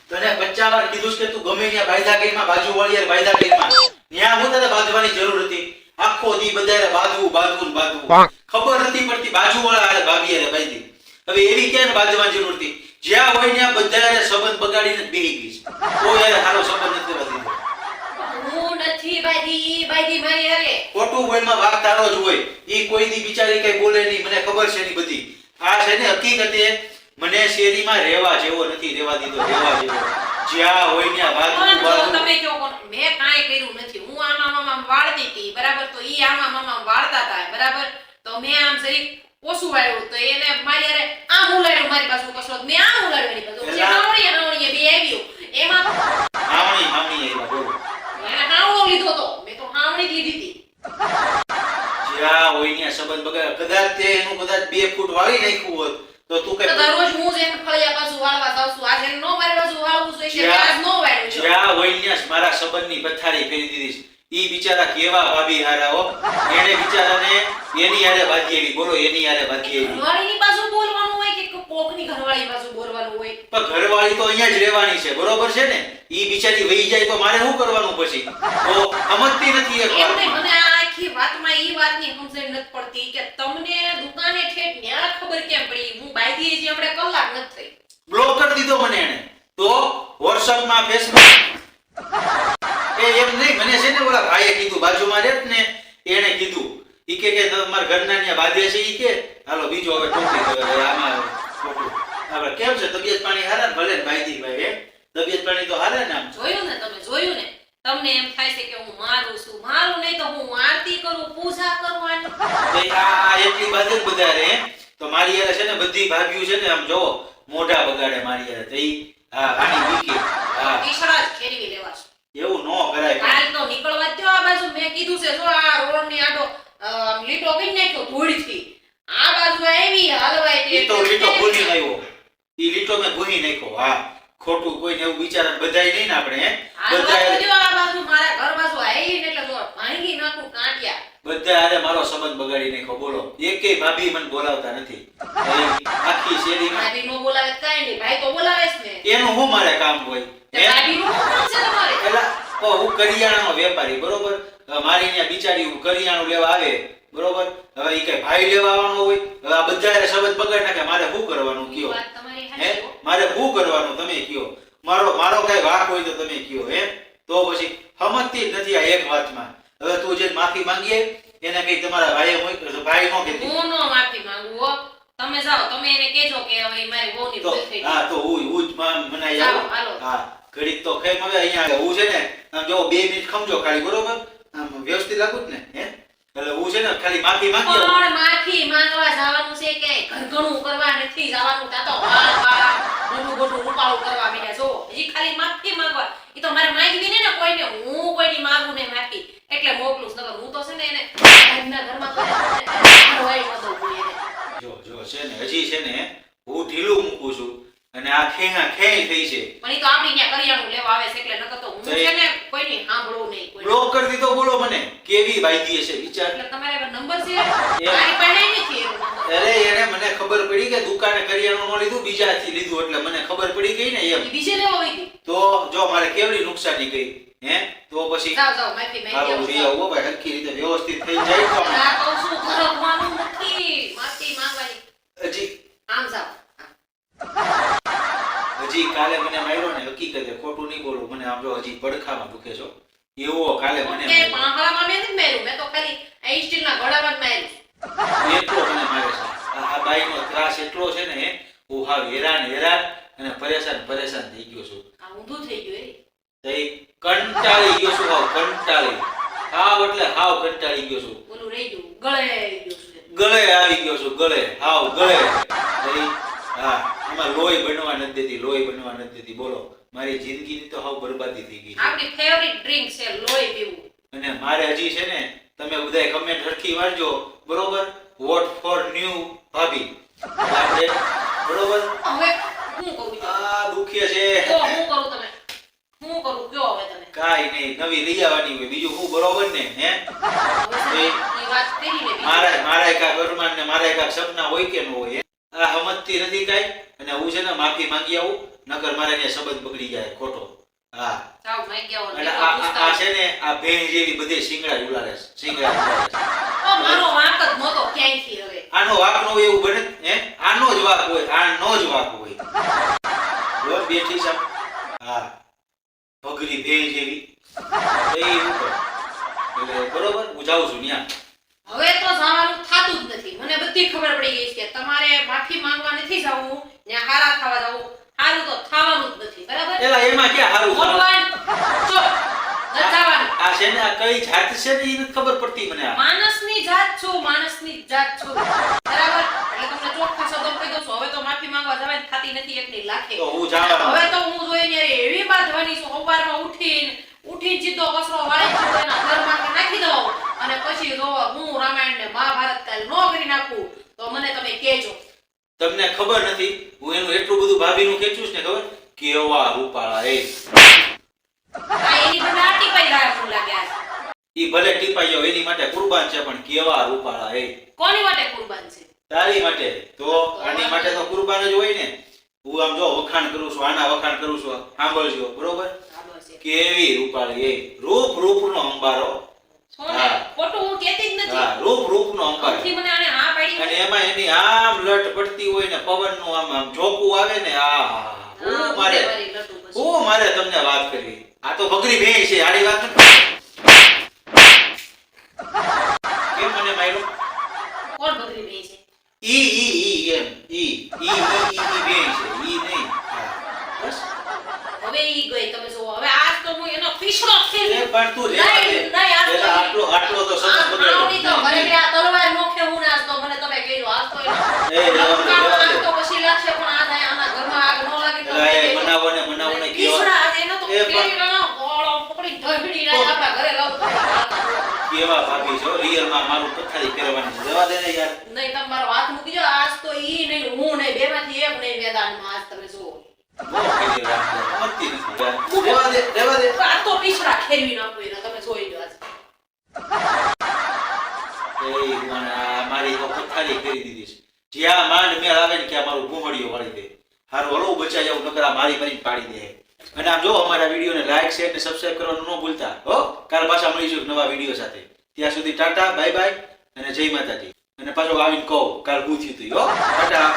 તને 50 વાર કીધું છે કે તું ગમે ત્યાં બાયદા કઈમાં બાજુ વાળી બાયદા કઈમાં ન્યા હું તને બાંધવાની જરૂર હતી. આખો દી બધારે બાંધવું બાંધવું બાંધવું ખબર નથી પડતી બાજુ વાળા હારે ભાભી હારે બાંધી. હવે એવી ક્યાં બાંધવાની જરૂર હતી? જ્યાં હોય ત્યાં બધારે સંબંધ બગાડીને બેહી ગઈ છે. કોઈ હારે સારો સંબંધ નથી રહેવા દીધો. હું નથી બાયદી બાયદી મારી હારે. ખોટું બોલમાં વાક તારો જ હોય. ઈ કોઈ દી બિચારી કઈ બોલે નહીં. મને ખબર છે એની બધી. આ છે ને હકીકતે મને શેરીમાં રહેવા જેવો નથી રહેવા દીધો. રહેવા જેવો જ્યાં હોય ત્યાં પણ વાતું જો તમે કહો કોણ, મેં કાંઈ કર્યું નથી. હું આમાં મામા વાળતી હતી બરાબર, તો ઈ આમાં મામા વાળતા હતા બરાબર, તો મેં આમ જરીક ઓછું વાળ્યું તો એને મારી હારે આમ ઉલાડ્યું મારી પાછું કસરત, મેં આમ ઉલાડ્યું એની પાછું. પછી હાવણીએ બે આવ્યું એમાં હાવણી આવ્યા બોલો. એને હાવણો લીધો તો મેં તો હાવણી જ લીધી હતી. જ્યાં હોય ત્યાં સંબંધ બગાડ. કદાચ તે એનું કદાચ 2 ફૂટ વાળી નાખ્યું હોત તો તું તો કઈ દરરોજ હું જ એને ફળિયા પાછું વાળવા જાઉં છું. આજે નો મારી બાજુ વાળવું છે એટલે આજ નો વાળ્યું છે. જ્યાં હોય ત્યાં મારા સંબંધની પથારી ફેરી દીધી છે. ઈ બિચારા કેવા ભાભી હારા હો. એને બિચારાને એની હારે બાંધી આવી. બોલો એની હારે બાંધી આવી. ઘરવાળીની પાછું બોલવાનું હોય કે કોકની ઘરવાળી પાછું બોલવાનું હોય? પણ ઘરવાળી તો અહીંયા જ રહેવાની છે બરોબર છે ને. ઈ બિચારી વહી જાય તો મારે શું કરવાનું પછી? તો સમજતી નથી એક એમ વાત. નહીં, મને આ આખી વાતમાં ઈ વાતની સમજણ નથી પડતી કે તમને દુકાને ઠેઠ ન્યા ખબર કેમ પડી? હું બાયદી હજી આપણે કલાક નથી થઈ. બ્લોક કરી દીધો મને એને. તો WhatsApp માં Facebook એમ નહીં. મને છે ને ઓલા ભાઈએ કીધું બાજુમાં રહેત ને એને કીધું. ઈ કે તમારા ઘરના ત્યાં બાંધે છે ઈ કે હાલો બીજો હવે ટોકી દો. આમાં ખોટું. આપણે કેમ છે તબિયત પાણી હારા ને? ભલે ને ભાઈજી ભાઈ હે તબિયત પાણી તો હારા ને? આમ જોયું ને તમે, જોયું ને? તમને એમ થાય છે કે હું મારું છું. મારું નહીં તો હું આરતી કરું, પૂજા કરવાની. તો આ એટલી બાદ જ બધા રે. તો મારી યાર છે ને બધી ભાભીઓ છે ને આમ જો મોઢા બગાડે મારી યાર. તો ઈ આની બીકે ઈશરા જ ખેરવી લેવા છે. એવું નો કરાય. કાલ તો નીકળવા દ્યો આ બાજુ. મેં કીધું છે જો આ રોડ ની આડો લીટો કરી નાખ્યો ધૂળથી. આ બાજુ આવી હલવાય ઈ તો લીટો ભૂલી નાખ્યો. ઈ લીટો મેં ભૂલી નાખ્યો. હા ખોટું કોઈને એવું વિચારે બધાય નહીં ને આપણે હે બધાય જો આ બાજુ મારા ઘર બાજુ આવી ને એટલે જો ભાંગી નાખું કાંટિયા. બધા આરે મારો સંબંધ બગાડી નાખ્યો. બોલો એકેય ભાભી મને બોલાવતા નથી. આખી શેરીમાં ભાભી નો બોલાવે કાઈ નહીં, ભાઈ તો બોલાવે જ ને. એનું શું મારે કામ હોય? ભાભી નું શું કામ છે તમારે? એલા હું કરિયાણાનો વેપારી બરોબર. મારી ત્યાં બિચારી કરિયાણું લેવા આવે બરોબર. હવે ઈ કઈ ભાઈ લેવા આવવાનો હોય? હવે આ બધા સંબંધ બગાડી નાખે. મારે શું કરવાનું કયો? વાત તમારી હે સાચી હો. મારે શું કરવાનું તમે કયો? મારો કઈ વાક હોય તો તમે કયો. હે તો પછી સમજતી જ નથી આ એક વાતમાં. હવે તું જે માફી માંગીએ એને કઈ તમારા ભાઈએ મોકલ્યો ભાઈ નો કીધી હું નો માફી માંગુ હો. તમે જાઓ, તમે એને કહેજો કે હવે મારી વહુની તો ભૂલ થઈ ગઈ. હા તો હું જ મનાઈ જાઓ, આવું. હાલો. હા ઘડીક તો ખેમ હવે અહીંયા હું છે ને આમ જો 2 મિનિટ ખમજો ખાલી બરોબર. આમ વ્યવસ્થિત લાગુ જ ને હે એટલે હું છે ને ખાલી માફી માંગી આવું. પણ માફી માંગવા જવાનું છે કે ઘરઘણું કરવા નથી જવાનું? તા તો વાળ મોટું રૂપાળું કરવા માંડ્યા છો. હજી ખાલી માફી માંગવા. ઈ તો મારે માંગવી ને કોઈને. હું કોઈની માંગુ ને માફી એટલે મોકલું જ. નકર હું તો છે ને એને ભાઈના ઘરમાં તો હોય ન દઉં કોઈ એને. જો છે ને હજી છે ને હું ઢીલું મૂકું છું અને આ ખેંગા ખેંઈ થઈ છે. પણ ઈ તો આપણી ત્યાં કરિયાણું લેવા આવે છે એટલે નકર તો હું છે ને કોઈની સાંભળું નહીં. કોઈ બ્લોક કરી દીધો. બોલો મને કેવી બાઈધી હશે વિચાર. એટલે તમારે નંબર છે મારી પાસે નથી એનો નંબર. અરે એને મને ખબર પડી કે દુકાને કરિયાણું ન લીધું બીજાથી લીધું એટલે મને ખબર પડી ગઈ ને એમ. ઈ બીજે લેવા હોય ગઈ. તો જો મારે કેવડી નુકસાની ગઈ હે તો પછી જાઓ જાઓ માફી માંગી હાલો રી આવો. આવો ભાઈ હરખી રીતે વ્યવસ્થિત થઈ જાય તો આમ. આ તો શું કરવાનું નથી. માફી માંગવાની. હજી આમ જાઓ. હજી કાલે મને માર્યો ને હકીકતે ખોટું નહીં બોલું. મને આમ જો હજી પડખામાં દુખે છો એવો કાલે મને કે માર્યો. પાંહળામાં મેં નથી માર્યું. મેં તો ખાલી આ સ્ટીલના ઘોડામાં જ માર્યું. એટલો મને મારે છે. આ બાઈનો ત્રાસ એટલો છે ને હું હાવ હેરાન અને પરેશાન થઈ ગયો છું. આ ઊંધું થઈ ગયું એ. તઈ કંટાળી ગયો છું. હાવ એટલે હાવ કંટાળી ગયો છું. ઓલું રહી ગયું ગળે આવી ગયું છે. ગળે આવી ગયો છું. હાવ ગળે. તઈ હા આમાં લોહી બનવા નથી દેતી. બોલો મારી જિંદગીની તો હાવ બરબાદી થઈ ગઈ છે. આપણી ફેવરિટ ડ્રિંક છે લોહી પીવું. અને મારે હજી છે ને તમે બધાય કમેન્ટ હરખી વાંચજો બરોબર. વોટ ફોર ન્યુ ભાભી આપણે બરોબર. હવે હું કરું છું? આ દુખે છે. તો હું કરું તમે? હું કરું કયો હવે તમે? કાઈ નહીં નવી લઈ આવવાની હોય બીજું હું બરોબર ને હે. હવે ઈ વાત કરી લે બીજું. મારા એકા ઘરમાં ને મારા એકા સપના હોય કે ન હોય. આ સમજતી નથી કાઈ અને હું છે ને માફી માંગી આવું નકર મારે ત્યાં સંબંધ બગડી જાય ખોટો. હા જાઓ માંગ્યા હોય અને ને આ પૂછતા છે ને આ ભેંસ જેવી બધી શિંગડા ઉલાડે છે, શિંગડા ઉલાડે છે. ઓ મારો વાંક જ નહોતો ક્યાંયથી હવે આનો વાંક ન હોય એવું બને હે? આનો જ વાંક હોય, આનો જ વાંક હોય. જો બેઠી છે. હા ભગરી ભેંસ જેવી એ ઉપર. એટલે બરોબર હું જાઉં છું ન્યા. હવે તો જવાનું થાતું જ નથી મને બધી ખબર પડી ગઈ છે કે તમારે માફી માંગવા નથી જવું ને હારા થવા જવું હારું તો થવાનું જ નથી બરાબર એલા એમાં ક્યાં હારું થવાનું? ભગવાન ચો નચાવાનું આ છે ને આ કઈ જાત છે ને એ નથી ખબર પડતી મને. આ માણસની જાત છો માણસની જાત છો બરાબર એટલે તમને ચોખ્ખા શબ્દો કહી દઉં છું હવે તો માફી માંગવા જવાની થાતી નથી એકની લાખે તો હું જાણવાનો. હવે તો હું જોઈને યાર એવી બાંધવાની છું સવારમાં ઉઠીને સીધો કચરો વાળી સીધો એના ઘરમાં કે નાખી દઉં અને પછી જો હું રામાયણ ને મહાભારત કાલ નો કરી નાખું તો મને તમે કહેજો તમને ખબર નથી હું એનું એટલું બધું ભાભીનું ખેંચું છું ને ખબર કેવા રૂપાળા એ. આ એની મને આટી પાઈ ગયા મને લાગ્યા છે ઈ ભલે ટીપાઈ જાવ એની માટે કુરબાન છે પણ કેવા રૂપાળા એ. કોની માટે કુરબાન છે તારી માટે તો આની માટે તો કુરબાન જ હોય ને. હું આમ જો વખાણ કરું છું, આના વખાણ કરું છું, સાંભળજો બરોબર. હા બસ એ. કેવી રૂપાળી એ. રૂપનો અંબારો. છો ને હા. ખોટું હું કહેતી જ નથી હા રૂપનો અંબારો. આમથી મને આને હા પાડી અને એમાં એની આમ લટ પડતી હોય ને પવનનું આમ ઝોકું આવે ને આ હા, મારે મારી લટુ પછી. મારે તમને વાત કરવી. આ તો બકરી ભેંસ છે આડી વાત નથી. કેમ મને માર્યો? કોણ બકરી ભેંસ છે ઈ એમ ઈ ભેંસ છે ઈ નહીં. હા બસ હવે ઈ ગઈ તમે જો હવે આજ તો હું એનો પીછડો એ ખેલી પણ તું રહેવા દે. નહીં, આજ તો પેલા આટલો તો સમજ આવડી તો ઘરે બગડ્યો. બે આ તલવાર નો ખેવું ને આજ તો મને તમે કહેજો આજ તો એ રહેવા દે, રહેવા દે. આજ તો પછી લાગશે પણ આ થાય આના ઘરમાં આગ ન લાગે તો એલા, એ કહેજો. બનાવો ને કેવા પીછડા આજે એનો તો એ પણ- કેરીનો ગોળો પકડી ઢગડી રાખ આપણા ઘરે લાવું તો કેવા ભાભી છો રિયલમાં મારું પથારી ફેરવવાની છે. રહેવા દે ને યાર. નહીં તમારો હાથ મૂકી દો આજ તો ઈ નહીં હું નહીં બેમાંથી એક નહીં મેદાનમાં આજ તમે જુઓ બહુ કીધી વાત છે. સમજતી નથી યાર. રહેવા દે. આ તો પીછડા ખેરવી નાખો એના તમે જોઈ લો આજ એ આ મારી તો પથારી ફેરી દીધી છે. જ્યાં માંડ મેળ આવે ને ત્યાં મારું ઘૂંઘળીઓ વાળી દે. હારું હલો બચાઈ જાવ નકર આ મારી મારીને પાડી દે. અને આમ જો અમારા વિડીયોને લાઈક શેર ને સબસ્ક્રાઇબ કરવાનું ન ભૂલતા હો. કાલ પાછા મળીશું એક નવા વિડીયો સાથે. ત્યાં સુધી ટાટા બાય બાય અને જય માતાજી. અને પાછો આવીને કહો કાલ હું થયું તું હો. ટાટા.